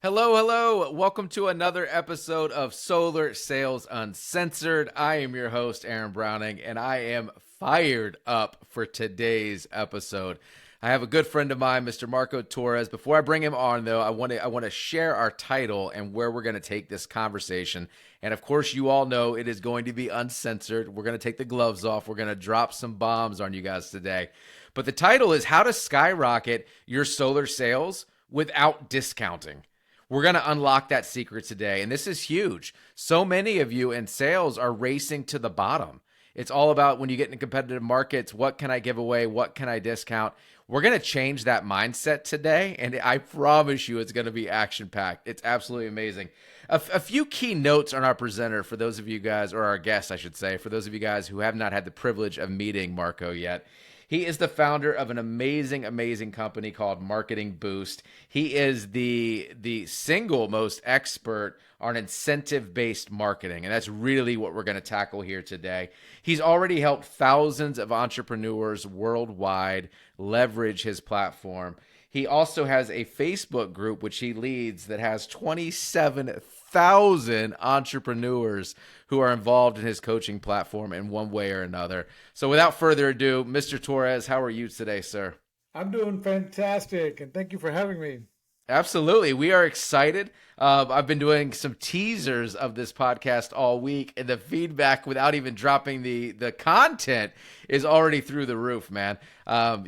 Hello, hello. Welcome to another episode of Solar Sales Uncensored. I am your host, Aaron Browning, and I am fired up for today's episode. I have a good friend of mine, Mr. Marco Torres. Before I bring him on, though, I want to share our title and where we're going to take this conversation. And of course, you all know it is going to be uncensored. We're going to take the gloves off. We're going to drop some bombs on you guys today. But the title is How to Skyrocket Your Solar Sales Without Discounting. We're going to unlock that secret today. And this is huge. So many of you in sales are racing to the bottom. It's all about when you get into competitive markets, what can I give away? What can I discount? We're going to change that mindset today. And I promise you it's going to be action packed. It's absolutely amazing. A few key notes on our presenter for those of you guys, or our guest, I should say, for those of you guys who have not had the privilege of meeting Marco yet. He is the founder of an amazing, amazing company called Marketing Boost. He is the single most expert on incentive-based marketing, and that's really what we're going to tackle here today. He's already helped thousands of entrepreneurs worldwide leverage his platform. He also has a Facebook group, which he leads, that has 27,000 entrepreneurs who are involved in his coaching platform in one way or another. So without further ado, Mr. Torres, how are you today, sir? I'm doing fantastic, and thank you for having me. Absolutely. We are excited. I've been doing some teasers of this podcast all week, and the feedback without even dropping the content is already through the roof, man.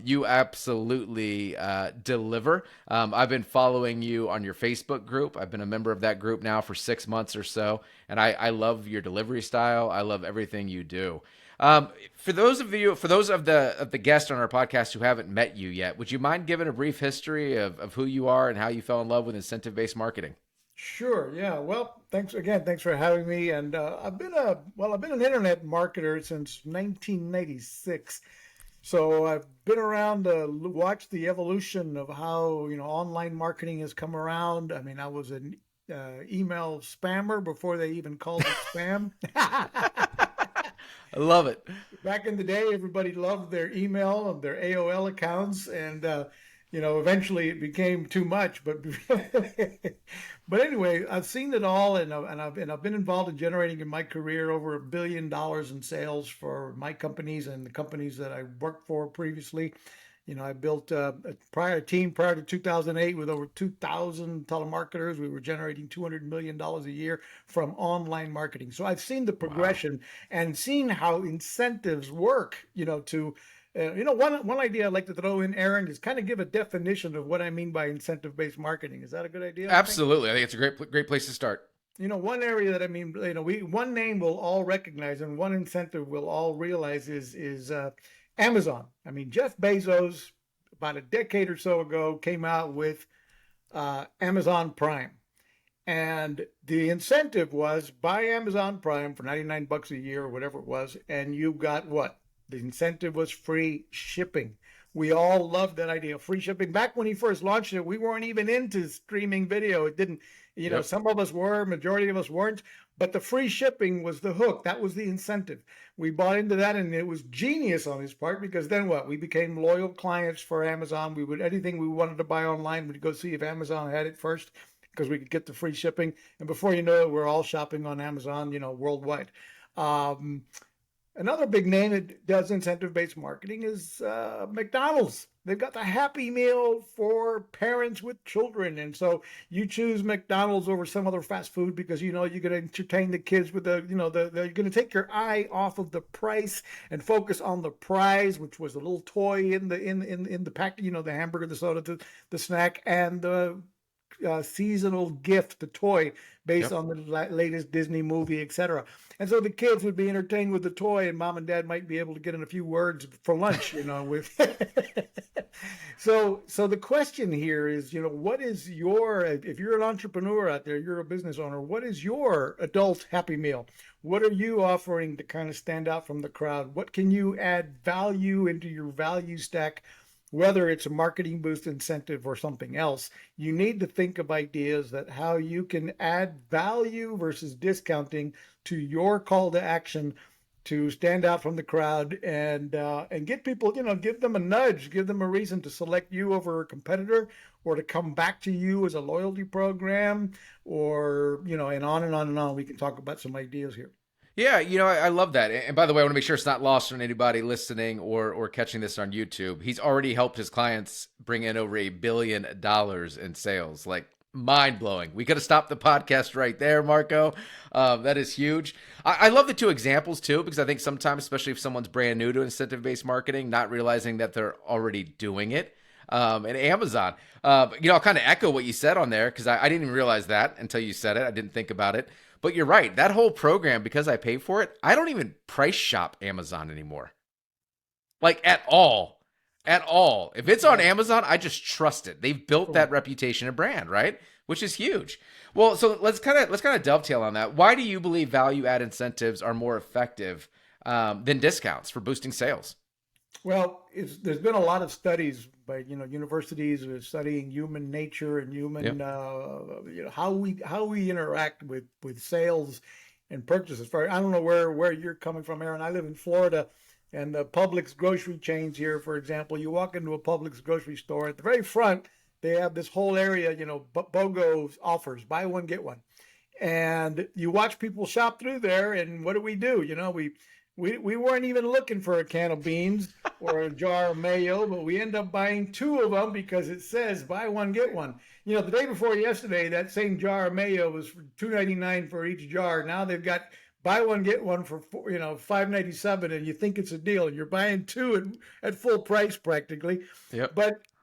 You absolutely deliver. I've been following you on your Facebook group. I've been a member of that group now for 6 months or so, and I love your delivery style. I love everything you do. For those of the guests on our podcast who haven't met you yet, would you mind giving a brief history of who you are and how you fell in love with incentive-based marketing? Sure, yeah. Well, thanks again. Thanks for having me. And I've been an internet marketer since 1996. So I've been around to watch the evolution of how online marketing has come around. I mean, I was an email spammer before they even called it spam. I love it. Back in the day, everybody loved their email and their AOL accounts, and eventually it became too much. But but anyway, I've seen it all, and I've been involved in generating in my career over $1 billion in sales for my companies and the companies that I worked for previously. I built a team prior to 2008 with over 2,000 telemarketers. We were generating $200 million a year from online marketing. So I've seen the Wow. progression and seen how incentives work, one idea I'd like to throw in, Aaron, is kind of give a definition of what I mean by incentive-based marketing. Is that a good idea, you think? Absolutely. I think it's a great place to start. One area that I mean, one name we'll all recognize and one incentive we'll all realize is Amazon. I mean, Jeff Bezos, about a decade or so ago, came out with Amazon Prime. And the incentive was buy Amazon Prime for 99 bucks a year or whatever it was, and you got what? The incentive was free shipping. We all loved that idea of free shipping. Back when he first launched it, we weren't even into streaming video. It didn't, Yep. some of us were, majority of us weren't, but the free shipping was the hook. That was the incentive. We bought into that, and it was genius on his part, because then what? We became loyal clients for Amazon. We would, anything we wanted to buy online, we'd go see if Amazon had it first, because we could get the free shipping. And before you know it, we're all shopping on Amazon, worldwide. Um, Another big name that does incentive-based marketing is McDonald's. They've got the Happy Meal for parents with children. And so you choose McDonald's over some other fast food because you're going to entertain the kids with you're going to take your eye off of the price and focus on the prize, which was the little toy in the pack, the hamburger, the soda, the snack, and the seasonal gift, the toy based Yep. on the latest Disney movie, etc. And so the kids would be entertained with the toy, and mom and dad might be able to get in a few words for lunch, with. So the question here is, what is if you're an entrepreneur out there, you're a business owner, what is your adult Happy Meal? What are you offering to kind of stand out from the crowd? What can you add value into your value stack? Whether it's a marketing boost incentive or something else, you need to think of ideas that how you can add value versus discounting to your call to action to stand out from the crowd and get people, give them a nudge, give them a reason to select you over a competitor, or to come back to you as a loyalty program, or and on and on and on. We can talk about some ideas here. Yeah, I love that. And by the way, I want to make sure it's not lost on anybody listening or catching this on YouTube. He's already helped his clients bring in over $1 billion in sales. Like, mind blowing. We could have stopped the podcast right there, Marco. That is huge. I love the two examples too, because I think sometimes, especially if someone's brand new to incentive-based marketing, not realizing that they're already doing it. And Amazon, I'll kind of echo what you said on there, because I didn't even realize that until you said it. I didn't think about it. But you're right. That whole program, because I pay for it, I don't even price shop Amazon anymore. Like, at all. At all. If it's on Amazon, I just trust it. They've built that reputation and brand, right? Which is huge. Well, so let's kind of dovetail on that. Why do you believe value add incentives are more effective than discounts for boosting sales? Well, there's been a lot of studies by universities studying human nature and human how we interact with sales and purchases. I don't know where you're coming from, Aaron. I live in Florida, and the Publix grocery chains here, for example, you walk into a Publix grocery store, at the very front they have this whole area, BOGO offers, buy one get one, and you watch people shop through there, and what do? We weren't even looking for a can of beans or a jar of mayo, but we end up buying two of them because it says buy one, get one. The day before yesterday, that same jar of mayo was for $2.99 for each jar. Now they've got buy one, get one for $5.97, and you think it's a deal, and you're buying two at full price practically. Yep.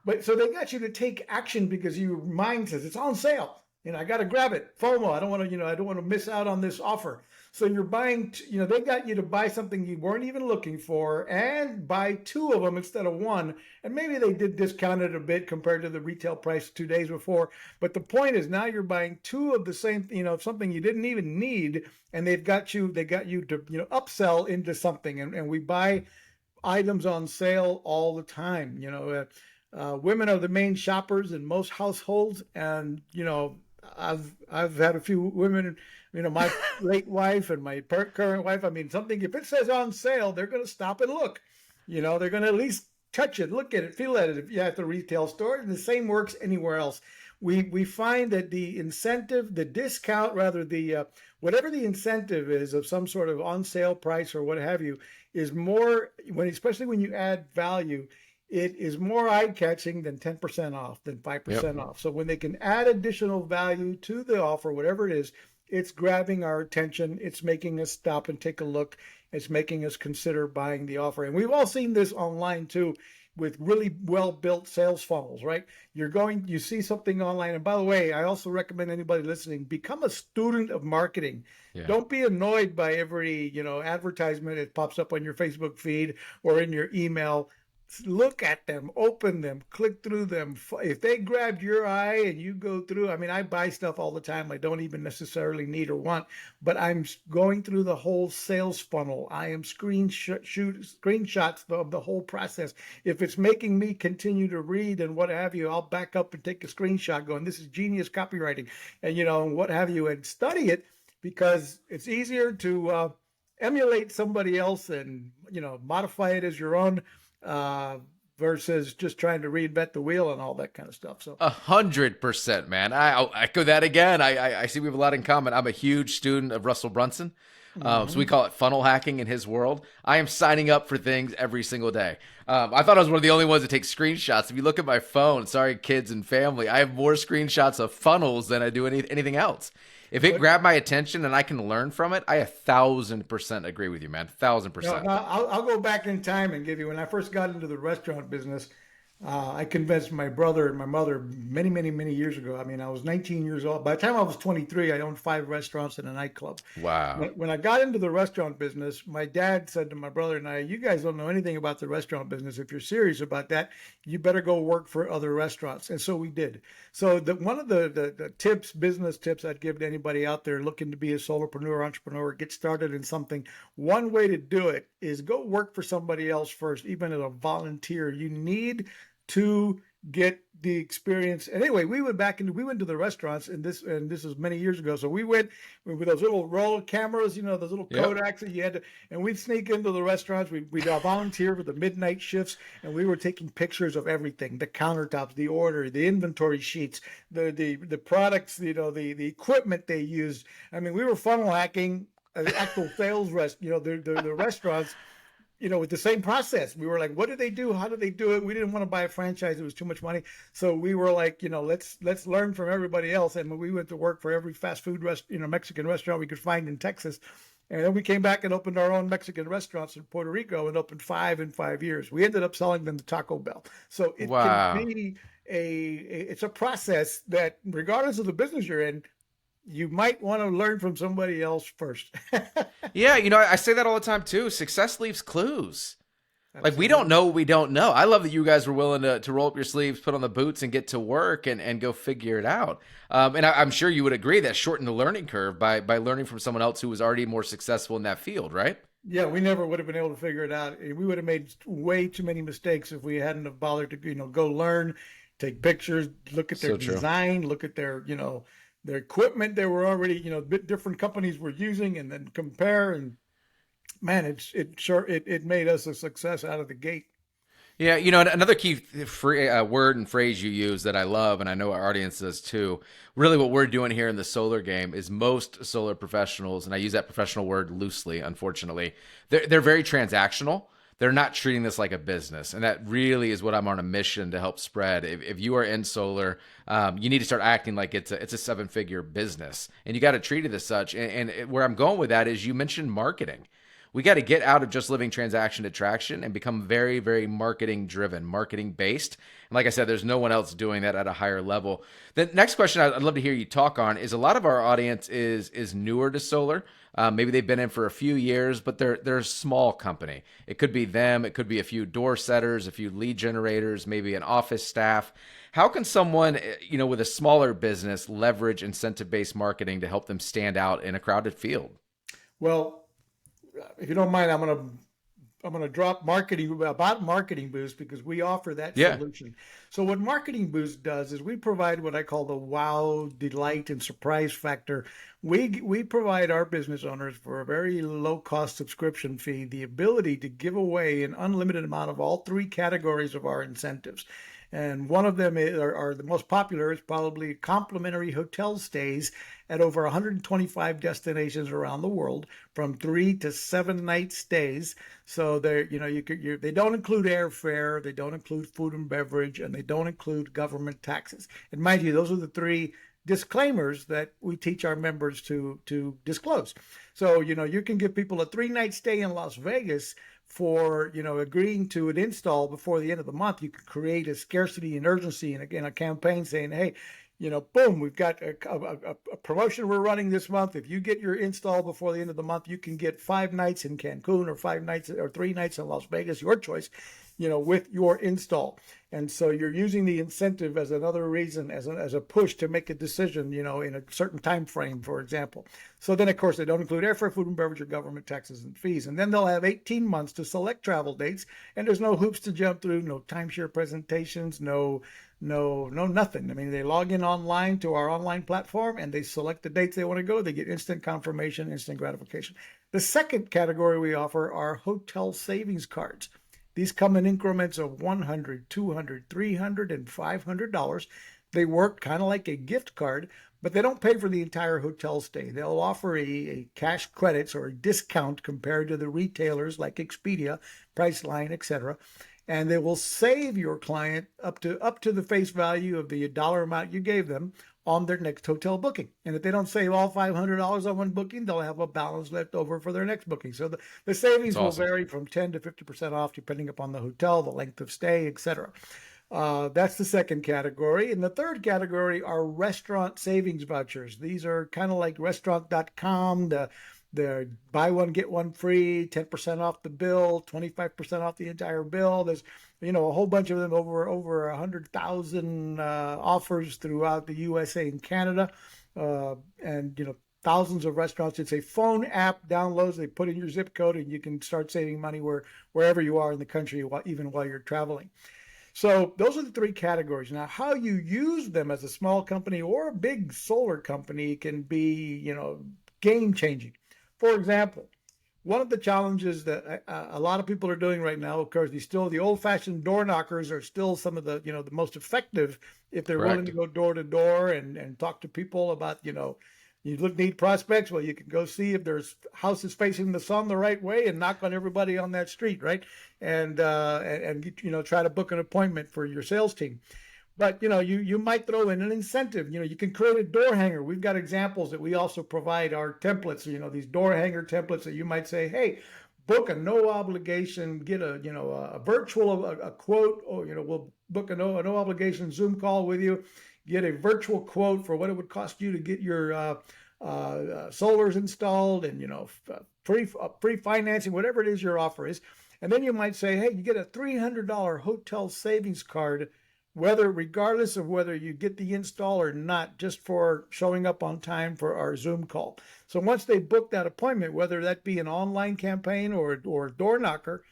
But so they got you to take action because your mind says it's on sale. I got to grab it. FOMO. I don't want to miss out on this offer. So you're buying, they got you to buy something you weren't even looking for and buy two of them instead of one. And maybe they did discount it a bit compared to the retail price 2 days before. But the point is, now you're buying two of the same, something you didn't even need. And they got you to, upsell into something. And we buy items on sale all the time. Women are the main shoppers in most households. And, I've had a few women, my late wife and my current wife. I mean, if it says on sale, they're going to stop and look. They're going to at least touch it, look at it, feel at it if you're at the retail store. And the same works anywhere else. We find that the incentive, the discount, rather, whatever the incentive is of some sort of on sale price or what have you, is more, especially when you add value, it is more eye-catching than 10% off, than 5% off. So when they can add additional value to the offer, whatever it is, it's grabbing our attention. It's making us stop and take a look. It's making us consider buying the offer. And we've all seen this online too, with really well-built sales funnels, right? You see something online. And by the way, I also recommend anybody listening, become a student of marketing. Yeah. Don't be annoyed by every, advertisement that pops up on your Facebook feed or in your email. Look at them, open them, click through them. If they grabbed your eye and you go through, I buy stuff all the time I don't even necessarily need or want, but I'm going through the whole sales funnel. I am screenshots of the whole process. If it's making me continue to read and what have you, I'll back up and take a screenshot going, this is genius copywriting, and what have you, and study it, because it's easier to emulate somebody else and modify it as your own, versus just trying to reinvent the wheel and all that kind of stuff. So 100%, man. I'll echo that again. I see we have a lot in common. I'm a huge student of Russell Brunson. So we call it funnel hacking in his world. I am signing up for things every single day. I thought I was one of the only ones that take screenshots. If you look at my phone, sorry, kids and family, I have more screenshots of funnels than I do anything else. If it grabbed my attention and I can learn from it, I 1,000% agree with you, man. 1,000%. No, I'll go back in time and give you, when I first got into the restaurant business, I convinced my brother and my mother many, many, many years ago. I was 19 years old. By the time I was 23, I owned 5 restaurants and a nightclub. Wow. When I got into the restaurant business, my dad said to my brother and I, you guys don't know anything about the restaurant business. If you're serious about that, you better go work for other restaurants. And so we did. So one of the business tips I'd give to anybody out there looking to be a solopreneur, entrepreneur, get started in something, one way to do it is go work for somebody else first, even as a volunteer. You need to get the experience. And anyway, we went to the restaurants, and this was many years ago. So we went with those little roll cameras, those little Yep. Kodaks that you had to, and we'd sneak into the restaurants. We'd volunteer for the midnight shifts, and we were taking pictures of everything: the countertops, the order, the inventory sheets, the products, the equipment they used. I mean, we were funnel hacking actual sales the restaurants, with the same process. We were like, what do they do? How do they do it? We didn't want to buy a franchise. It was too much money. So we were like, let's learn from everybody else. And we went to work for every fast food Mexican restaurant we could find in Texas. And then we came back and opened our own Mexican restaurants in Puerto Rico and opened 5 in 5 years. We ended up selling them to Taco Bell. So it can Wow. be it's a process that regardless of the business you're in, you might want to learn from somebody else first. Yeah, I say that all the time too. Success leaves clues. Like we don't Absolutely. know what we don't know. I love that you guys were willing to roll up your sleeves, put on the boots, and get to work and go figure it out. And I'm sure you would agree that shortened the learning curve by learning from someone else who was already more successful in that field, right? Yeah, we never would have been able to figure it out. We would have made way too many mistakes if we hadn't have bothered to, go learn, take pictures, look at their So true. design, look at their equipment they were already, different companies were using, and then compare. And man, it made us a success out of the gate. Yeah, another key word and phrase you use that I love, and I know our audience does too. Really, what we're doing here in the solar game is most solar professionals, and I use that professional word loosely, unfortunately, they're very transactional. They're not treating this like a business, and that really is what I'm on a mission to help spread. If you are in solar, you need to start acting like it's a 7-figure business, and you got to treat it as such. And where I'm going with that is you mentioned marketing. We got to get out of just living transaction to traction and become very, very marketing driven, marketing based. And like I said, there's no one else doing that at a higher level. The next question I'd love to hear you talk on is a lot of our audience is newer to solar. Maybe they've been in for a few years, but they're a small company. It could be them. It could be a few door setters, a few lead generators, maybe an office staff. How can someone, with a smaller business leverage incentive-based marketing to help them stand out in a crowded field? Well, if you don't mind, I'm gonna drop Marketing Boost because we offer that Yeah. solution. So what Marketing Boost does is we provide what I call the wow, delight, and surprise factor. We provide our business owners for a very low cost subscription fee the ability to give away an unlimited amount of all 3 categories of our incentives. And one of them are the most popular is probably complimentary hotel stays at over 125 destinations around the world, from 3 to 7 night stays. So they don't include airfare, they don't include food and beverage, and they don't include government taxes. And mind you, those are the 3 disclaimers that we teach our members to disclose. So you can give people a 3 night stay in Las Vegas for agreeing to an install before the end of the month. You can create a scarcity and urgency in a campaign saying, hey, boom, we've got a promotion we're running this month. If you get your install before the end of the month, you can get 5 nights in Cancun, or 5 nights or 3 nights in Las Vegas, your choice, with your install. And so you're using the incentive as another reason, as a push to make a decision, in a certain time frame, for example. So then, of course, they don't include airfare, food and beverage, or government taxes and fees. And then they'll have 18 months to select travel dates, and there's no hoops to jump through, no timeshare presentations, no nothing. I mean, they log in online to our online platform and they select the dates they want to go. They get instant confirmation, instant gratification. The second category we offer are hotel savings cards. These come in increments of $100, $200, $300, and $500. They work kind of like a gift card, but they don't pay for the entire hotel stay. They'll offer a cash credits or a discount compared to the retailers like Expedia, Priceline, etc. And they will save your client up to the face value of the dollar amount you gave them on their next hotel booking. And if they don't save all $500 on one booking, they'll have a balance left over for their next booking. So the savings It's will awesome. vary from 10 to 50% off depending upon the hotel, the length of stay, etc. That's the second category. And the third category are restaurant savings vouchers. These are kind of like restaurant.com, the buy one, get one free, 10% off the bill, 25% off the entire bill. There's, a whole bunch of them, over 100,000 offers throughout the USA and Canada. And thousands of restaurants. It's a phone app, downloads, they put in your zip code, and you can start saving money wherever you are in the country, even while you're traveling. So those are the three categories. Now, how you use them as a small company or a big solar company can be, game changing. For example, one of the challenges that a lot of people are doing right now, of course, the old fashioned door knockers are still some of the, the most effective if they're willing Correct. to go door to door and talk to people about, need prospects. Well, you can go see if there's houses facing the sun the right way and knock on everybody on that street, right? And try to book an appointment for your sales team. But you might throw in an incentive. You can create a door hanger. We've got examples that we also provide our templates. These door hanger templates that you might say, hey, book a no obligation, get a virtual a quote, or we'll book a no obligation Zoom call with you, get a virtual quote for what it would cost you to get your solars installed, and free financing, whatever it is your offer is. And then you might say, hey, you get a $300 hotel savings card, regardless of whether you get the install or not, just for showing up on time for our Zoom call. So once they book that appointment, whether that be an online campaign or door knocker,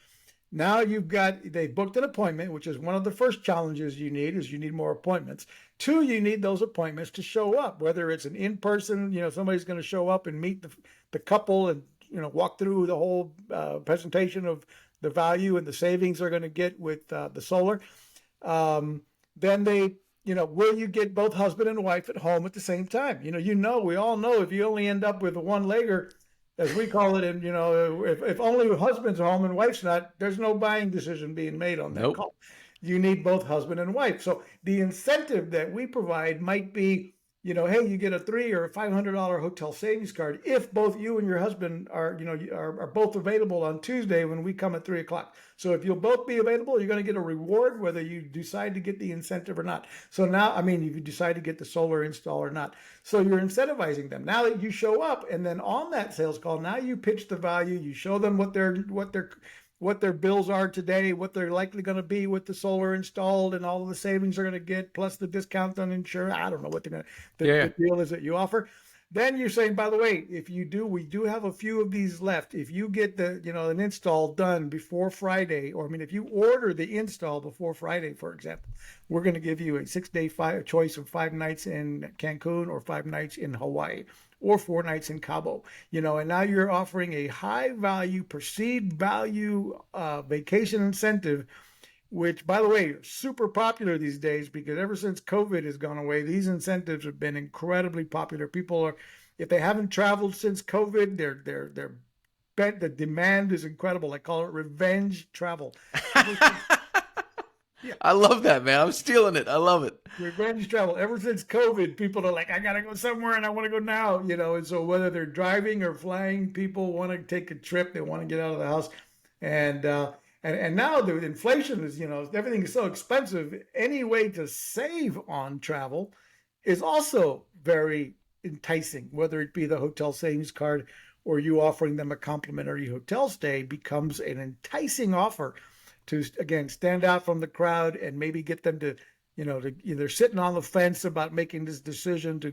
now they've booked an appointment, which is one of the first challenges you need more appointments. 2, you need those appointments to show up, whether it's an in-person, somebody's going to show up and meet the couple and, walk through the whole presentation of the value and the savings they're going to get with the solar. Then will you get both husband and wife at home at the same time? We all know if you only end up with a one-legger, as we call it, and if only husband's home and wife's not, there's no buying decision being made on that call. You need both husband and wife. So the incentive that we provide might be, hey, you get a $300 or $500 hotel savings card if both you and your husband are both available on Tuesday when we come at 3:00. So if you'll both be available, you're going to get a reward whether you decide to get the incentive or not. So now, if you decide to get the solar install or not. So you're incentivizing them. Now that you show up, and then on that sales call, now you pitch the value, you show them what their bills are today, what they're likely going to be with the solar installed, and all of the savings they're going to get, plus the discount on insurance. I don't know what the deal is that you offer. Then you're saying, by the way, we do have a few of these left. If you get an install done before Friday, or if you order the install before Friday, for example, we're going to give you a 6-day choice of 5 nights in Cancun, or 5 nights in Hawaii, or 4 nights in Cabo, and now you're offering a high value, perceived value vacation incentive, which, by the way, is super popular these days, because ever since COVID has gone away, these incentives have been incredibly popular. People are, if they haven't traveled since COVID, they're bent. The demand is incredible. I call it revenge travel. Yeah. I love that, man. I'm stealing it. I love it. Revenge travel. Ever since COVID, people are like, I got to go somewhere and I want to go now, and so whether they're driving or flying, people want to take a trip. They want to get out of the house. And now the inflation is, everything is so expensive. Any way to save on travel is also very enticing, whether it be the hotel savings card or you offering them a complimentary hotel stay becomes an enticing offer to, again, stand out from the crowd and maybe get them to, to either sitting on the fence about making this decision to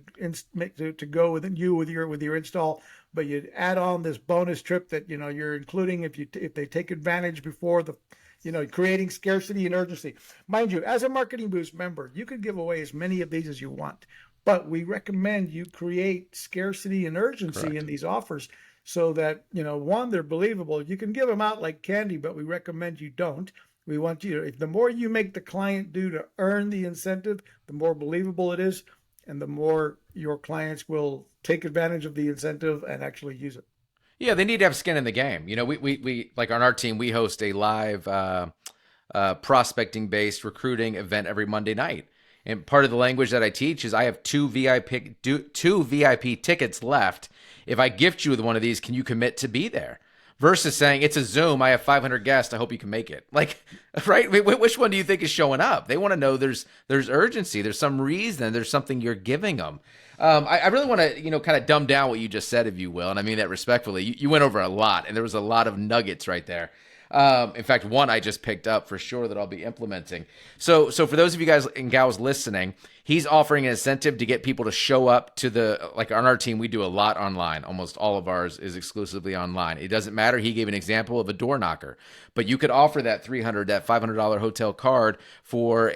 go with your install, but you add on this bonus trip that you're including if they take advantage before the, creating scarcity and urgency. Mind you, as a Marketing Boost member, you could give away as many of these as you want, but we recommend you create scarcity and urgency in these offers, so that, one, they're believable. You can give them out like candy, but we recommend you don't. We want you the more you make the client do to earn the incentive, the more believable it is, and the more your clients will take advantage of the incentive and actually use it. Yeah, they need to have skin in the game. We like on our team, we host a live prospecting-based recruiting event every Monday night. And part of the language that I teach is I have two VIP tickets left. If I gift you with one of these, can you commit to be there? Versus saying, it's a Zoom, I have 500 guests, I hope you can make it. Like, right? Which one do you think is showing up? They want to know there's urgency, there's some reason, there's something you're giving them. I really want to, kind of dumb down what you just said, if you will. And I mean that respectfully. You went over a lot, and there was a lot of nuggets right there. In fact, one I just picked up for sure that I'll be implementing. So for those of you guys and gals listening, he's offering an incentive to get people to show up to like on our team, we do a lot online. Almost all of ours is exclusively online. It doesn't matter. He gave an example of a door knocker, but you could offer that $500 hotel card for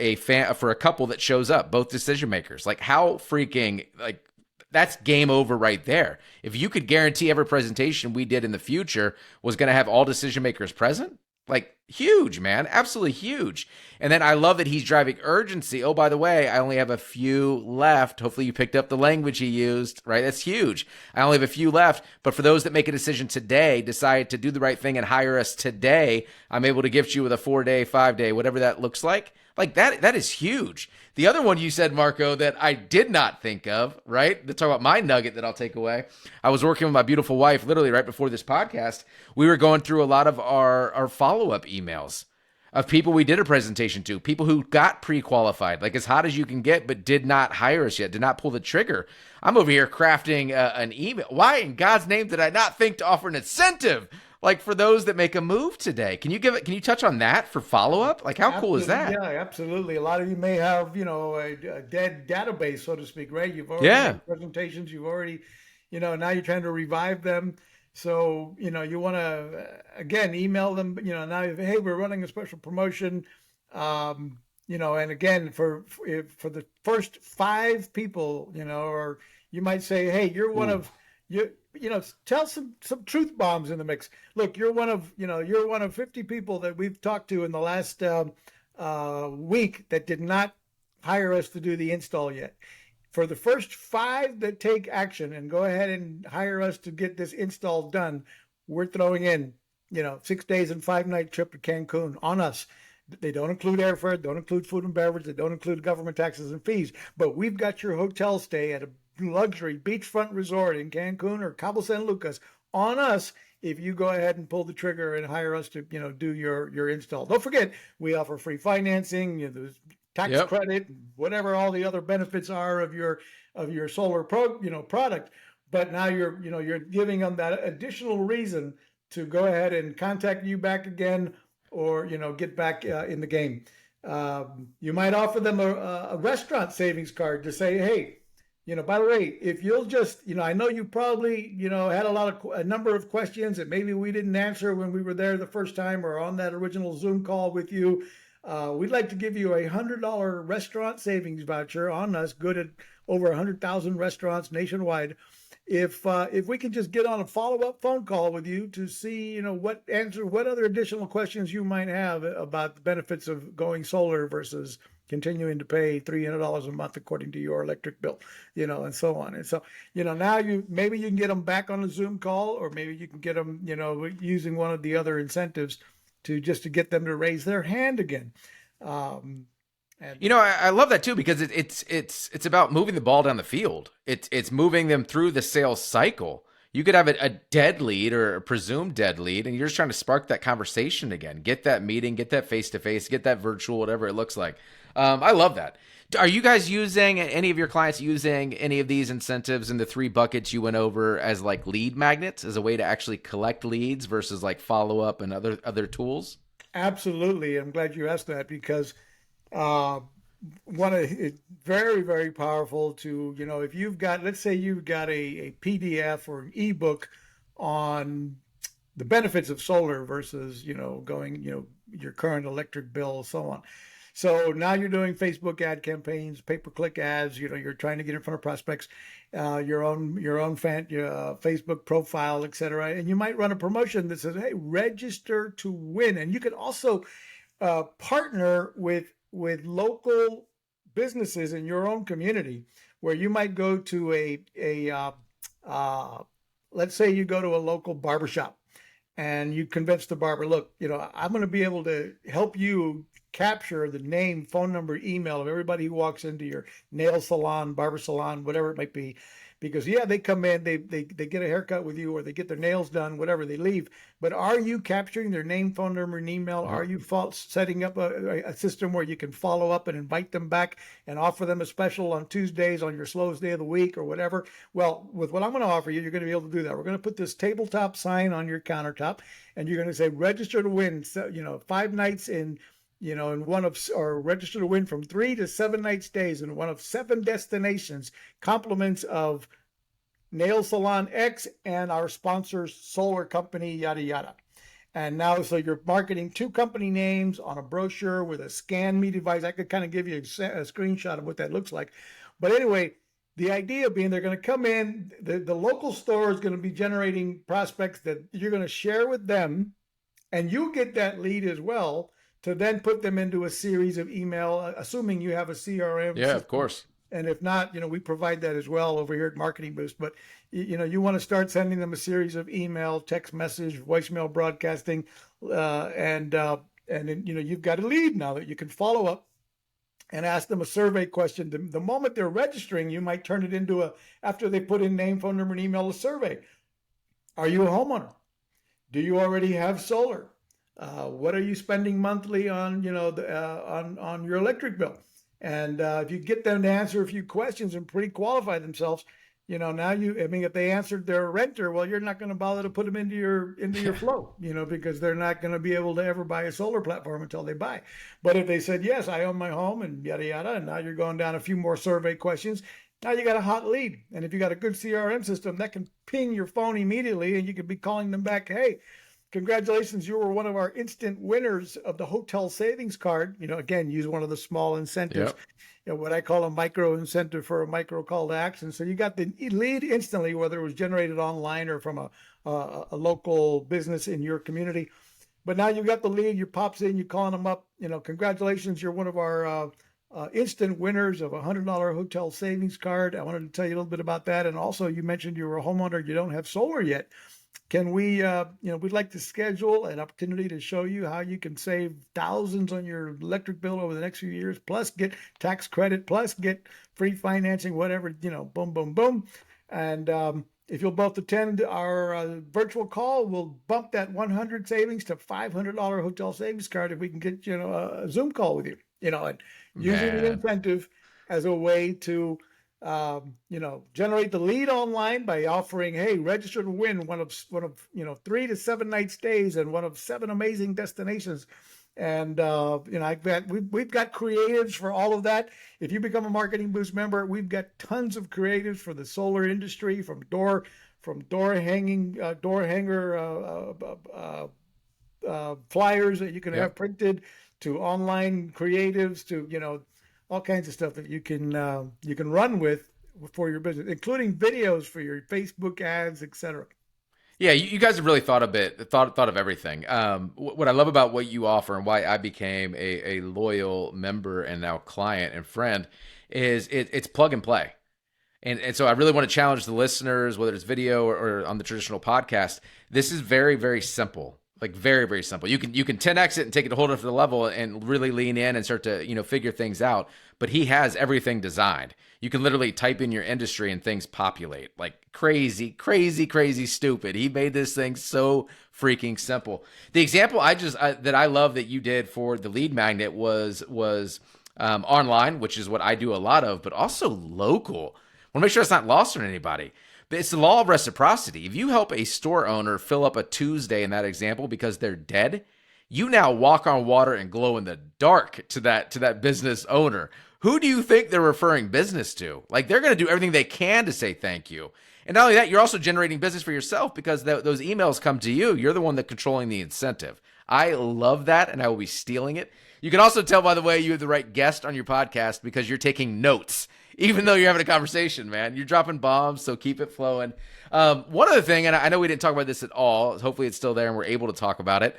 for a couple that shows up, both decision makers. Like how freaking like that's game over right there. If you could guarantee every presentation we did in the future was going to have all decision makers present, like huge, man, absolutely huge. And then I love that he's driving urgency. Oh, by the way, I only have a few left. Hopefully you picked up the language he used, right? That's huge. I only have a few left, but for those that make a decision today, decide to do the right thing and hire us today, I'm able to gift you with a 4-day, 5-day, whatever that looks like. Like that is huge. The other one you said, Marco, that I did not think of, right? To talk about my nugget that I'll take away. I was working with my beautiful wife literally right before this podcast. We were going through a lot of our follow-up emails of people we did a presentation to, people who got pre-qualified, like as hot as you can get, but did not hire us yet, did not pull the trigger. I'm over here crafting an email. Why in God's name did I not think to offer an incentive? Like for those that make a move today, can you touch on that for follow-up? Like how cool is that? Yeah, absolutely. A lot of you may have, a dead database, so to speak, right? You've already made presentations. You've already, now you're trying to revive them. So, you want to, again, email them, now, hey, we're running a special promotion, and again, for the first 5 people, or you might say, hey, you're one of, tell some truth bombs in the mix. Look, you're one of 50 people that we've talked to in the last week that did not hire us to do the install yet. For the first 5 that take action and go ahead and hire us to get this install done, we're throwing in, 6 days and 5-night trip to Cancun on us. They don't include airfare, don't include food and beverage, they don't include government taxes and fees. But we've got your hotel stay at a luxury beachfront resort in Cancun or Cabo San Lucas on us if you go ahead and pull the trigger and hire us to, do your install. Don't forget, we offer free financing, there's tax credit, whatever all the other benefits are of your solar product. But now you're giving them that additional reason to go ahead and contact you back again or, get back in the game. You might offer them a restaurant savings card to say, hey, by the way, if you'll just, I know you probably, had a number of questions that maybe we didn't answer when we were there the first time or on that original Zoom call with you. We'd like to give you a $100 restaurant savings voucher on us, good at over 100,000 restaurants nationwide. If we can just get on a follow-up phone call with you to see, what other additional questions you might have about the benefits of going solar versus continuing to pay $300 a month according to your electric bill, and so on. And so, now maybe you can get them back on a Zoom call, or maybe you can get them, using one of the other incentives to get them to raise their hand again. I love that too, because it's about moving the ball down the field. It's moving them through the sales cycle. You could have a dead lead or a presumed dead lead, and you're just trying to spark that conversation again. Get that meeting, get that face-to-face, get that virtual, whatever it looks like. I love that. Are you guys any of your clients using any of these incentives in the 3 buckets you went over as like lead magnets, as a way to actually collect leads versus like follow up and other tools? Absolutely. I'm glad you asked that, because it's very, very powerful to, if you've got, let's say you've got a PDF or an ebook on the benefits of solar versus, going, your current electric bill, so on. So now you're doing Facebook ad campaigns, pay-per-click ads, you're trying to get in front of prospects, your own Facebook profile, et cetera. And you might run a promotion that says, hey, register to win. And you can also partner with local businesses in your own community, where you might go to let's say you go to a local barbershop and you convince the barber, look, I'm going to be able to help you capture the name, phone number, email of everybody who walks into your nail salon, barber salon, whatever it might be. Because yeah, they come in, they get a haircut with you, or they get their nails done, whatever, they leave. But are you capturing their name, phone number, and email? Are you setting up a system where you can follow up and invite them back and offer them a special on Tuesdays on your slowest day of the week or whatever? Well, with what I'm going to offer you, you're going to be able to do that. We're going to put this tabletop sign on your countertop, and you're going to say, register to win, 5 nights in, in one of, or register to win from 3 to 7 night stays in one of 7 destinations, compliments of Nail Salon X and our sponsors, Solar Company, yada, yada. And now, so you're marketing 2 company names on a brochure with a scan me device. I could kind of give you a screenshot of what that looks like. But anyway, the idea being they're going to come in, the local store is going to be generating prospects that you're going to share with them, and you get that lead as well, to then put them into a series of email, assuming you have a CRM. Yeah, system. of course. And if not, we provide that as well over here at Marketing Boost. But, you want to start sending them a series of email, text message, voicemail broadcasting. And then, you've got a lead now that you can follow up and ask them a survey question. The moment they're registering, you might turn it into after they put in name, phone number, and email, a survey. Are you a homeowner? Do you already have solar? What are you spending monthly on, on your electric bill? And if you get them to answer a few questions and pre-qualify themselves, if they answered their renter, well, you're not going to bother to put them into your flow, because they're not going to be able to ever buy a solar platform until they buy. But if they said, yes, I own my home and yada, yada, and now you're going down a few more survey questions, now you got a hot lead. And if you got a good CRM system, that can ping your phone immediately, and you could be calling them back, hey, congratulations, you were one of our instant winners of the hotel savings card. Again, use one of the small incentives, what I call a micro incentive for a micro call to action. So you got the lead instantly, whether it was generated online or from a local business in your community. But now you got the lead, you pops in, you calling them up, congratulations, you're one of our instant winners of a $100 hotel savings card. I wanted to tell you a little bit about that. And also, you mentioned you were a homeowner, you don't have solar yet. Can we, we'd like to schedule an opportunity to show you how you can save thousands on your electric bill over the next few years, plus get tax credit, plus get free financing, whatever, boom, boom, boom. And if you'll both attend our virtual call, we'll bump that 100 savings to $500 hotel savings card if we can get, a Zoom call with you, and using the incentive as a way to generate the lead online by offering, hey, register to win one of 3 to 7 night stays and one of 7 amazing destinations. And we've got creatives for all of that. If you become a Marketing Boost member, we've got tons of creatives for the solar industry, from door hanger flyers that you can have printed, to online creatives, to all kinds of stuff that you can run with for your business, including videos for your Facebook ads, etc. Yeah, you guys have really thought of everything. What I love about what you offer and why I became a loyal member and now client and friend is it's plug and play. And so I really want to challenge the listeners, whether it's video or on the traditional podcast. This is very, very simple. Like very, very simple. You can 10x it and take it to a whole different level and really lean in and start to, figure things out. But he has everything designed. You can literally type in your industry and things populate like crazy, crazy, crazy stupid. He made this thing so freaking simple. The example that I love that you did for the lead magnet was online, which is what I do a lot of, but also local. I want to make sure it's not lost on anybody. But it's the law of reciprocity. If you help a store owner fill up a Tuesday in that example because they're dead, you now walk on water and glow in the dark to that business owner. Who do you think they're referring business to? Like, they're going to do everything they can to say thank you. And not only that, you're also generating business for yourself because those emails come to you. You're the one that's controlling the incentive. I love that, and I will be stealing it. You can also tell, by the way, you have the right guest on your podcast because you're taking notes. Even though you're having a conversation, man, you're dropping bombs, so keep it flowing. One other thing, and I know we didn't talk about this at all. Hopefully it's still there and we're able to talk about it.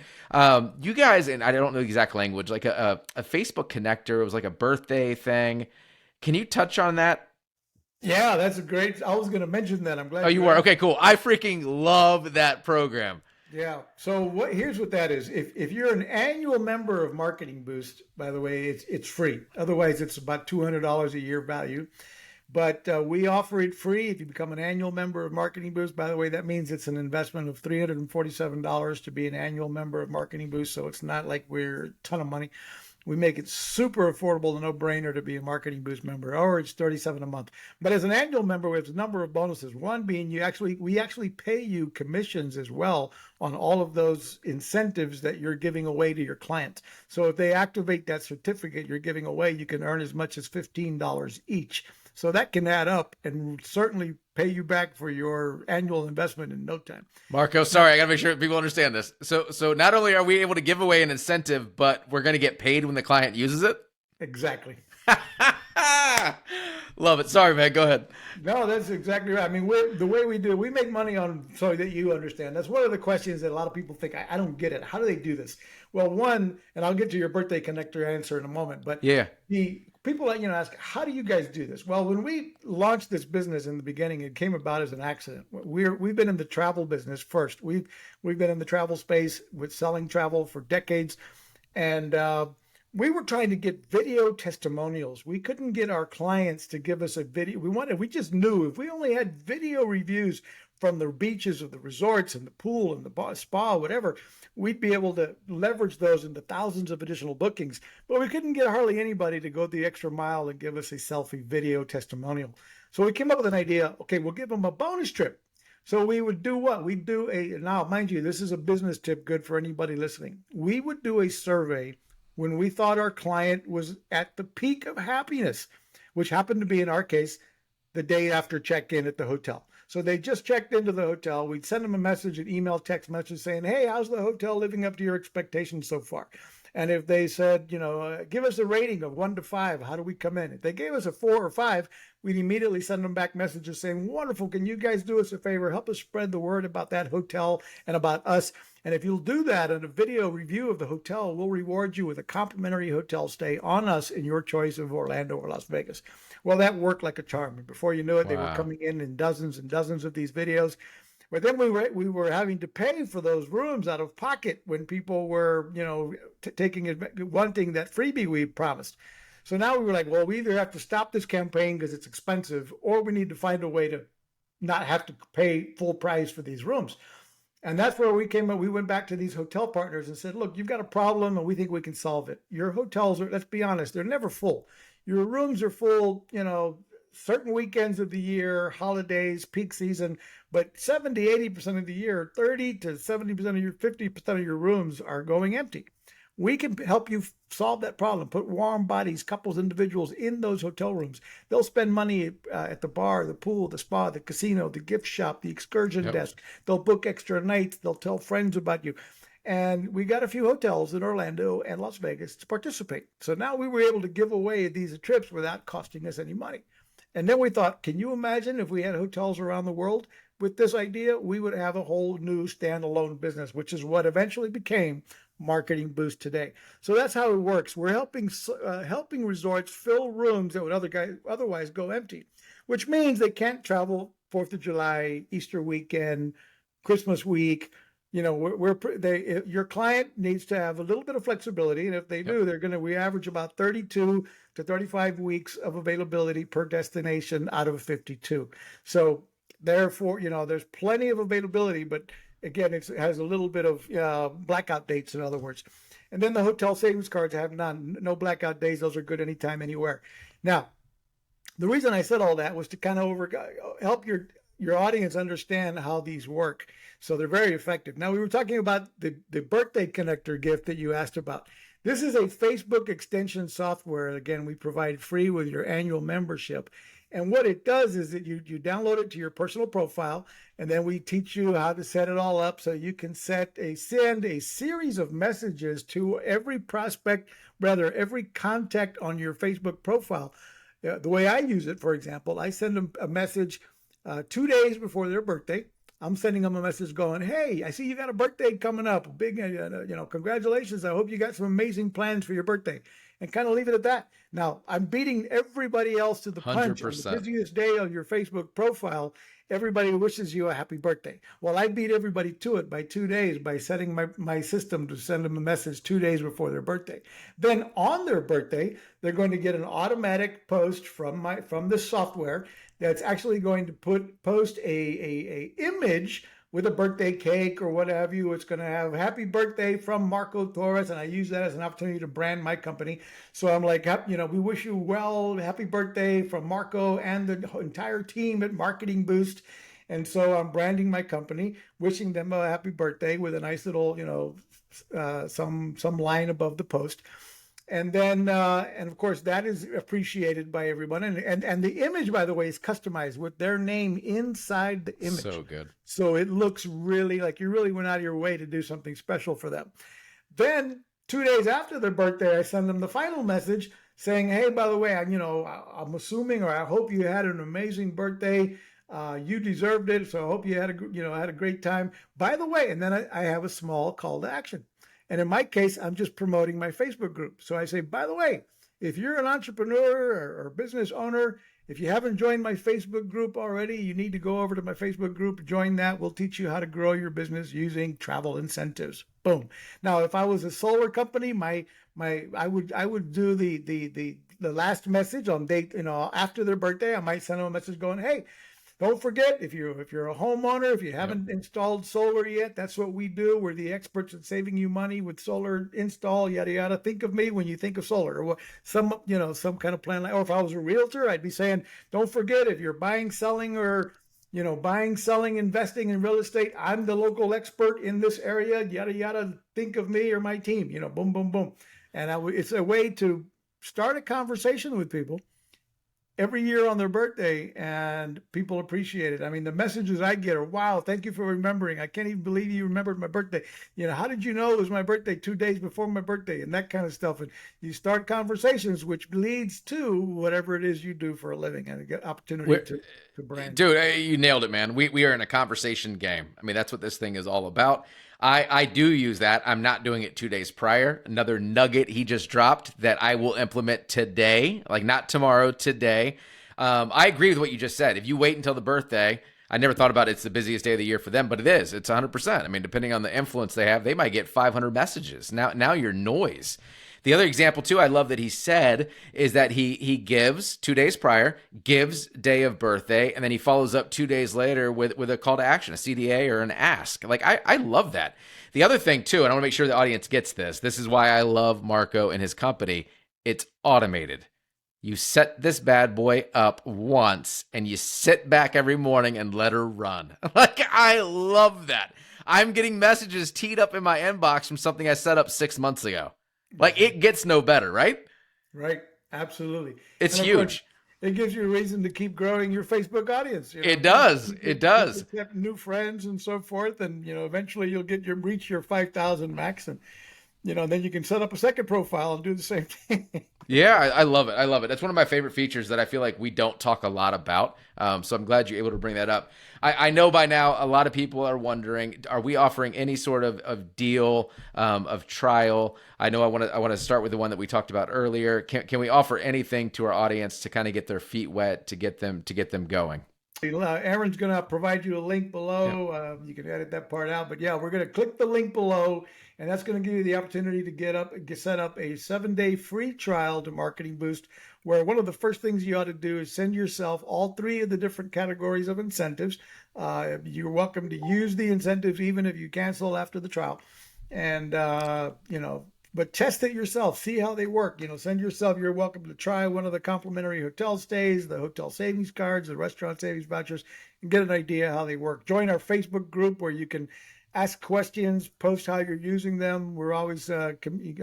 You guys, and I don't know the exact language, like a Facebook connector. It was like a birthday thing. Can you touch on that? Yeah, that's a great. I was going to mention that. I'm glad. Oh, you were? Okay, cool. I freaking love that program. Yeah. So here's what that is. If you're an annual member of Marketing Boost, by the way, it's free. Otherwise, it's about $200 a year value. But we offer it free if you become an annual member of Marketing Boost. By the way, that means it's an investment of $347 to be an annual member of Marketing Boost. So it's not like we're a ton of money. We make it super affordable, a no-brainer to be a Marketing Boost member, or it's $37 a month. But as an annual member, we have a number of bonuses. One being we actually pay you commissions as well on all of those incentives that you're giving away to your clients. So if they activate that certificate you're giving away, you can earn as much as $15 each. So that can add up and certainly pay you back for your annual investment in no time. Marco, sorry, I got to make sure people understand this. So not only are we able to give away an incentive, but we're going to get paid when the client uses it? Exactly. Love it. Sorry, man. Go ahead. No, that's exactly right. I mean, the way we make money on, so that you understand. That's one of the questions that a lot of people think, I don't get it. How do they do this? Well, one, and I'll get to your birthday connector answer in a moment, but yeah, the people that, ask, how do you guys do this? Well, when we launched this business in the beginning, it came about as an accident. We've been in the travel business first. We've been in the travel space with selling travel for decades. And we were trying to get video testimonials. We couldn't get our clients to give us a video. We just knew if we only had video reviews from the beaches of the resorts and the pool and the spa, whatever, we'd be able to leverage those into thousands of additional bookings. But we couldn't get hardly anybody to go the extra mile and give us a selfie video testimonial. So we came up with an idea. Okay, we'll give them a bonus trip. So we would do what? We'd do now, mind you, this is a business tip good for anybody listening. We would do a survey when we thought our client was at the peak of happiness, which happened to be, in our case, the day after check-in at the hotel. So they just checked into the hotel. We'd send them a message, an email, text message saying, hey, how's the hotel living up to your expectations so far? And if they said, give us a rating of 1 to 5, how do we come in? If they gave us a 4 or 5, we'd immediately send them back messages saying, wonderful, can you guys do us a favor? Help us spread the word about that hotel and about us. And if you'll do that in a video review of the hotel, we'll reward you with a complimentary hotel stay on us in your choice of Orlando or Las Vegas. Well, that worked like a charm. And before you knew it, They were coming in dozens and dozens of these videos. But then we were having to pay for those rooms out of pocket when people were, wanting that freebie we promised. So now we were like, well, we either have to stop this campaign because it's expensive, or we need to find a way to not have to pay full price for these rooms. And that's where we came up. We went back to these hotel partners and said, look, you've got a problem and we think we can solve it. Your hotels are, let's be honest, they're never full. Your rooms are full, certain weekends of the year, holidays, peak season, but 70, 80% of the year, 30 to 70% of your, 50% of your rooms are going empty. We can help you solve that problem. Put warm bodies, couples, individuals in those hotel rooms. They'll spend money at the bar, the pool, the spa, the casino, the gift shop, the excursion desk. They'll book extra nights. They'll tell friends about you. And we got a few hotels in Orlando and Las Vegas to participate. So now we were able to give away these trips without costing us any money. And then we thought, can you imagine if we had hotels around the world? With this idea, we would have a whole new standalone business, which is what eventually became Marketing Boost today. So that's how it works. We're helping resorts fill rooms that would otherwise go empty, which means they can't travel 4th of July, Easter weekend, Christmas week. Your client needs to have a little bit of flexibility, and if they do, we average about 32 to 35 weeks of availability per destination out of 52. So therefore, there's plenty of availability, but again, it has a little bit of blackout dates, in other words. And then the hotel savings cards have no blackout days. Those are good anytime, anywhere. Now, the reason I said all that was to kind of help your audience understand how these work. So they're very effective. Now, we were talking about the birthday connector gift that you asked about. This is a Facebook extension software. Again, we provide free with your annual membership. And what it does is that you download it to your personal profile, and then we teach you how to set it all up so you can send a series of messages to every every contact on your Facebook profile. The way I use it, for example, I send them a message 2 days before their birthday. I'm sending them a message going, hey, I see you got a birthday coming up. Big, congratulations. I hope you got some amazing plans for your birthday. and kind of leave it at that. Now, I'm beating everybody else to the punch. On the 100%. busiest day on your Facebook profile, everybody wishes you a happy birthday. Well, I beat everybody to it by 2 days by setting my system to send them a message 2 days before their birthday. Then on their birthday, they're going to get an automatic post from the software that's actually going to post a image with a birthday cake or what have you. It's going to have happy birthday from Marco Torres. And I use that as an opportunity to brand my company. So I'm like, we wish you well, happy birthday from Marco and the entire team at Marketing Boost. And so I'm branding my company, wishing them a happy birthday with a nice little, some line above the post. And then, and of course, that is appreciated by everyone. And the image, by the way, is customized with their name inside the image. So good. So it looks really like you really went out of your way to do something special for them. Then 2 days after their birthday, I send them the final message saying, hey, by the way, I'm assuming, or I hope you had an amazing birthday. You deserved it. So I hope you had a great time. By the way, and then I have a small call to action. And in my case, I'm just promoting my Facebook group. So I say, by the way, if you're an entrepreneur or business owner, if you haven't joined my Facebook group already, you need to go over to my Facebook group, join that. We'll teach you how to grow your business using travel incentives. Boom. Now, if I was a solar company, I would do the last message on date, after their birthday. I might send them a message going, hey, don't forget, if you're a homeowner, if you haven't installed solar yet, that's what we do. We're the experts at saving you money with solar install, yada, yada. Think of me when you think of solar, or some kind of plan. Or if I was a realtor, I'd be saying, don't forget, if you're buying, selling, investing in real estate, I'm the local expert in this area, yada, yada. Think of me or my team, boom, boom, boom. And it's a way to start a conversation with people every year on their birthday, and people appreciate it. I mean, the messages I get are, wow, thank you for remembering. I can't even believe you remembered my birthday. How did you know it was my birthday 2 days before my birthday, and that kind of stuff. And you start conversations, which leads to whatever it is you do for a living, and get opportunity to brand. Dude, you nailed it, man. We are in a conversation game. I mean, that's what this thing is all about. I do use that. I'm not doing it 2 days prior. Another nugget he just dropped that I will implement today, like not tomorrow, today. I agree with what you just said. If you wait until the birthday, I never thought about it's the busiest day of the year for them, but it is. It's 100%. I mean, depending on the influence they have, they might get 500 messages. Now you're noise. The other example, too, I love that he said is that he gives 2 days prior, gives day of birthday, and then he follows up 2 days later with a call to action, a CDA or an ask. Like, I love that. The other thing, too, and I want to make sure the audience gets this. This is why I love Marco and his company. It's automated. You set this bad boy up once, and you sit back every morning and let her run. Like, I love that. I'm getting messages teed up in my inbox from something I set up 6 months ago. Like, it gets no better, right? Right. Absolutely. It's huge. It gives you a reason to keep growing your Facebook audience. It does. It does. Get new friends and so forth. And, eventually you'll reach your 5,000 max. And, then you can set up a second profile and do the same thing. Yeah, I love it. I love it. That's one of my favorite features that I feel like we don't talk a lot about. So I'm glad you're able to bring that up. I know by now a lot of people are wondering, are we offering any sort of deal, of trial? I know I want to start with the one that we talked about earlier. Can we offer anything to our audience to kind of get their feet wet, to get them get going? Aaron's going to provide you a link below. You can edit that part out, but yeah, we're going to click the link below, and that's going to give you the opportunity to set up a 7-day free trial to Marketing Boost, where one of the first things you ought to do is send yourself all 3 of the different categories of incentives. You're welcome to use the incentives even if you cancel after the trial, and but test it yourself, see how they work. Send yourself, you're welcome to try one of the complimentary hotel stays, the hotel savings cards, the restaurant savings vouchers, and get an idea how they work. Join our Facebook group where you can ask questions, post how you're using them. We're always playing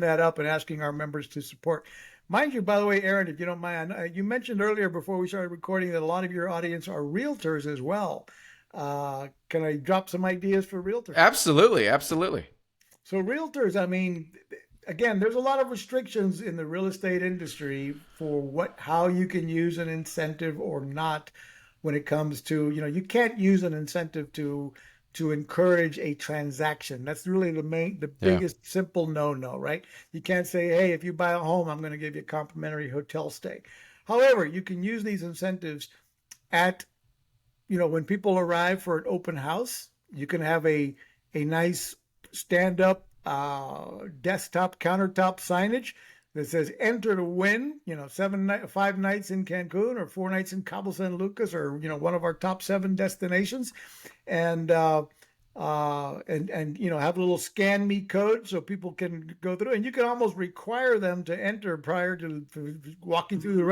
that up and asking our members to support. Mind you, by the way, Aaron, if you don't mind, you mentioned earlier before we started recording that a lot of your audience are realtors as well. Can I drop some ideas for realtors? Absolutely. Absolutely. So realtors, I mean, again, there's a lot of restrictions in the real estate industry for how you can use an incentive or not when it comes to, you can't use an incentive to to encourage a transaction. That's really the biggest simple no, right? You can't say, hey, if you buy a home, I'm going to give you a complimentary hotel stay. However, you can use these incentives at, when people arrive for an open house. You can have a nice stand-up desktop countertop signage that says "Enter to win." 5 nights in Cancun or 4 nights in Cabo San Lucas, or one of our top 7 destinations, and have a little scan me code so people can go through, and you can almost require them to enter prior to walking through the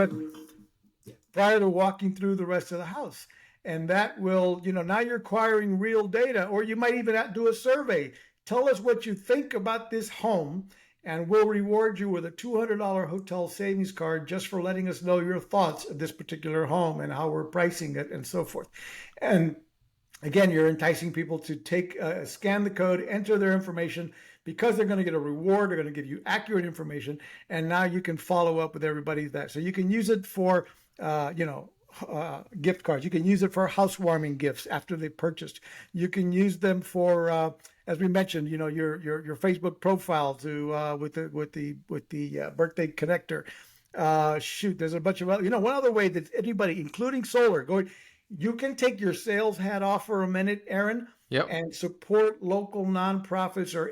rest of the house. And that will, now you're acquiring real data, or you might even do a survey. Tell us what you think about this home, and we'll reward you with a $200 hotel savings card just for letting us know your thoughts of this particular home and how we're pricing it and so forth. And again, you're enticing people to scan the code, enter their information, because they're going to get a reward. They're going to give you accurate information, and now you can follow up with everybody there. So you can use it for, gift cards. You can use it for housewarming gifts after they've purchased. You can use them for, as we mentioned, your Facebook profile to with the birthday connector. There's a bunch of other. One other way that anybody, including solar, you can take your sales hat off for a minute, Aaron, and support local nonprofits or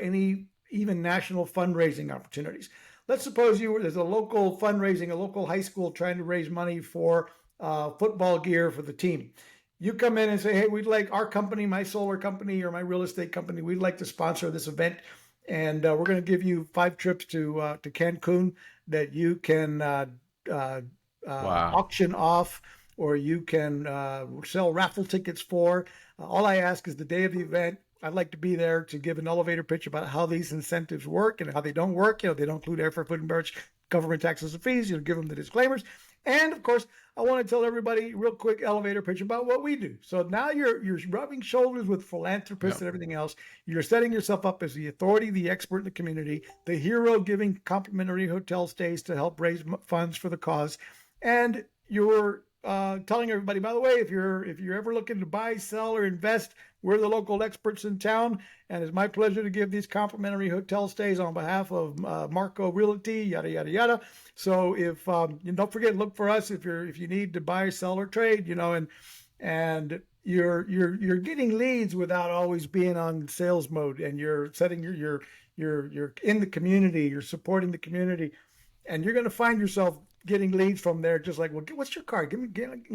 even national fundraising opportunities. Let's suppose there's a local fundraising, a local high school trying to raise money for football gear for the team. You come in and say, hey, we'd like our company, my solar company or my real estate company, we'd like to sponsor this event. And we're going to give you 5 trips to Cancun that you can auction off, or you can sell raffle tickets for. All I ask is the day of the event, I'd like to be there to give an elevator pitch about how these incentives work and how they don't work. They don't include airfare, food and beverage, government taxes and fees. Give them the disclaimers. And of course, I want to tell everybody real quick elevator pitch about what we do. So now you're rubbing shoulders with philanthropists and everything else. You're setting yourself up as the authority, the expert in the community, the hero, giving complimentary hotel stays to help raise funds for the cause. And you're telling everybody, by the way, if you're ever looking to buy, sell, or invest, we're the local experts in town, and it's my pleasure to give these complimentary hotel stays on behalf of Marco Realty, yada yada yada. So if don't forget, look for us if you need to buy, sell, or trade, and you're getting leads without always being on sales mode, and you're setting you're in the community, you're supporting the community, and you're going to find yourself getting leads from there, just like, well, what's your card? Give me,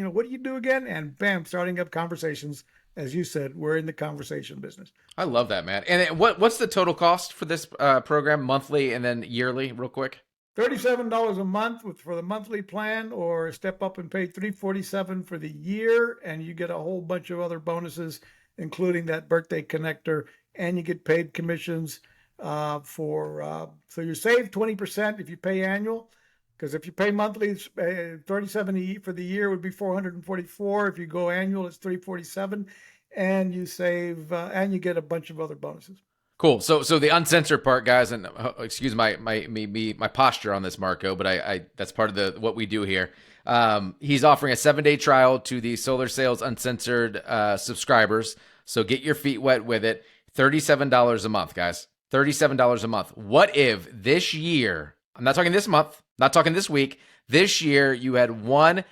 what do you do again? And bam, starting up conversations. As you said, we're in the conversation business. I love that, man. And what's the total cost for this program, monthly and then yearly, real quick? $37 a month for the monthly plan, or step up and pay $347 for the year, and you get a whole bunch of other bonuses, including that birthday connector, and you get paid commissions so you save 20% if you pay annual. Because if you pay monthly, it's $37 for the year would be $444. If you go annual, it's $347, and you save and you get a bunch of other bonuses. Cool. So the uncensored part, guys, and excuse my posture on this, Marco, but I that's part of what we do here. He's offering a 7-day trial to the Solar Sales Uncensored subscribers. So get your feet wet with it. $37 a month, guys. $37 a month. What if this year? I'm not talking this month. Not talking this week. This year, you had one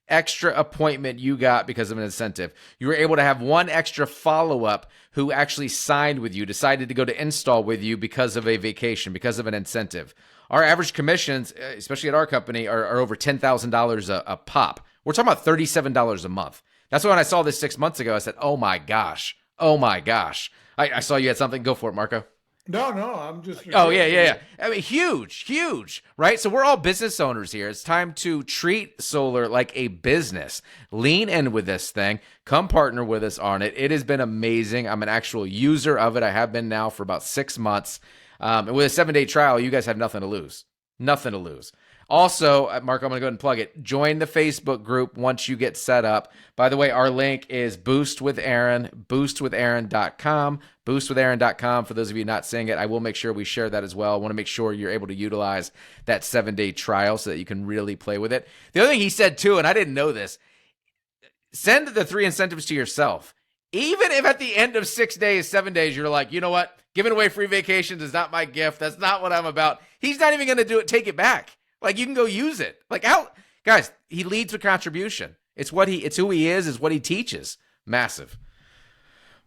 extra appointment you got because of an incentive. You were able to have one extra follow-up who actually signed with you, decided to go to install with you because of a vacation, because of an incentive. Our average commissions, especially at our company, are over $10,000 a pop. We're talking about $37 a month. That's why when I saw this 6 months ago, I said, oh my gosh. I saw you had something. Go for it, Marco. No, I'm just. Oh, yeah. I mean, huge, right? So we're all business owners here. It's time to treat solar like a business. Lean in with this thing. Come partner with us on it. It has been amazing. I'm an actual user of it. I have been now for about 6 months. And with a 7-day trial, you guys have nothing to lose. Nothing to lose. Also, Mark, I'm going to go ahead and plug it. Join the Facebook group once you get set up. By the way, our link is Boost with Aaron, boostwithaaron.com, boostwithaaron.com. For those of you not seeing it, I will make sure we share that as well. I want to make sure you're able to utilize that 7-day trial so that you can really play with it. The other thing he said too, and I didn't know this, send the 3 incentives to yourself. Even if at the end of 6 days, 7 days, you're like, you know what? Giving away free vacations is not my gift. That's not what I'm about. He's not even going to do it. Take it back. Like, you can go use it. Like, how, guys, he leads with contribution. It's who he is what he teaches. Massive.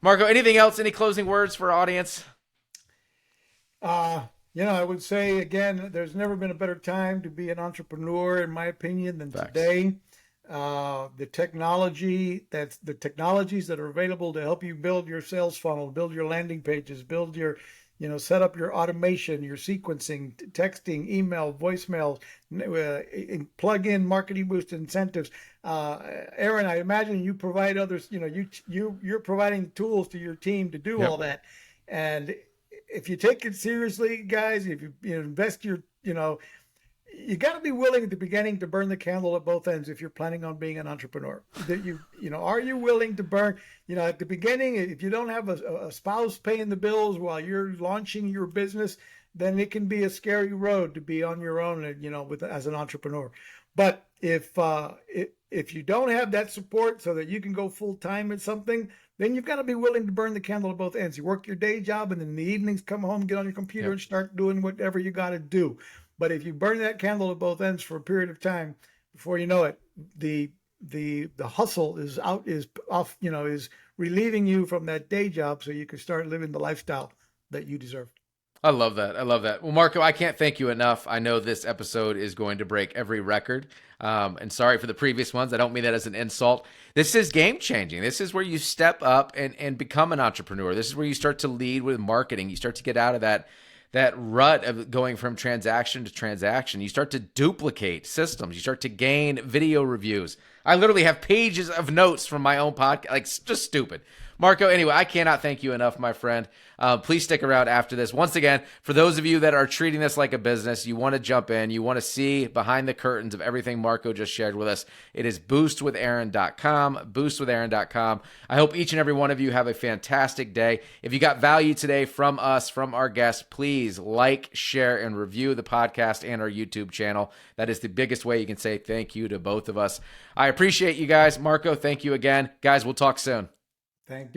Marco, anything else? Any closing words for our audience? I would say, again, there's never been a better time to be an entrepreneur, in my opinion, than Facts. today. The technologies that are available to help you build your sales funnel, build your landing pages, build your, set up your automation, your sequencing, texting, email, voicemails, plug in marketing boost incentives. Aaron, I imagine you provide others, you're providing tools to your team to do all that. And if you take it seriously, guys, if you invest you got to be willing at the beginning to burn the candle at both ends if you're planning on being an entrepreneur. Are you willing to burn, at the beginning, if you don't have a spouse paying the bills while you're launching your business, then it can be a scary road to be on your own, as an entrepreneur. But if you don't have that support so that you can go full time at something, then you've got to be willing to burn the candle at both ends. You work your day job, and then in the evenings come home, get on your computer and start doing whatever you got to do. But if you burn that candle at both ends for a period of time, before you know it, the hustle is relieving you from that day job, so you can start living the lifestyle that you deserve. I love that. Well, Marco, I can't thank you enough. I know this episode is going to break every record. And sorry for the previous ones. I don't mean that as an insult. This is game changing. This is where you step up and become an entrepreneur. This is where you start to lead with marketing. You start to get out of that rut of going from transaction to transaction. You start to duplicate systems. You start to gain video reviews. I literally have pages of notes from my own podcast, like just stupid. Marco, anyway, I cannot thank you enough, my friend. Please stick around after this. Once again, for those of you that are treating this like a business, you want to jump in, you want to see behind the curtains of everything Marco just shared with us, it is boostwithaaron.com, boostwithaaron.com. I hope each and every one of you have a fantastic day. If you got value today from us, from our guests, please like, share, and review the podcast and our YouTube channel. That is the biggest way you can say thank you to both of us. I appreciate you guys. Marco, thank you again. Guys, we'll talk soon. Thank you.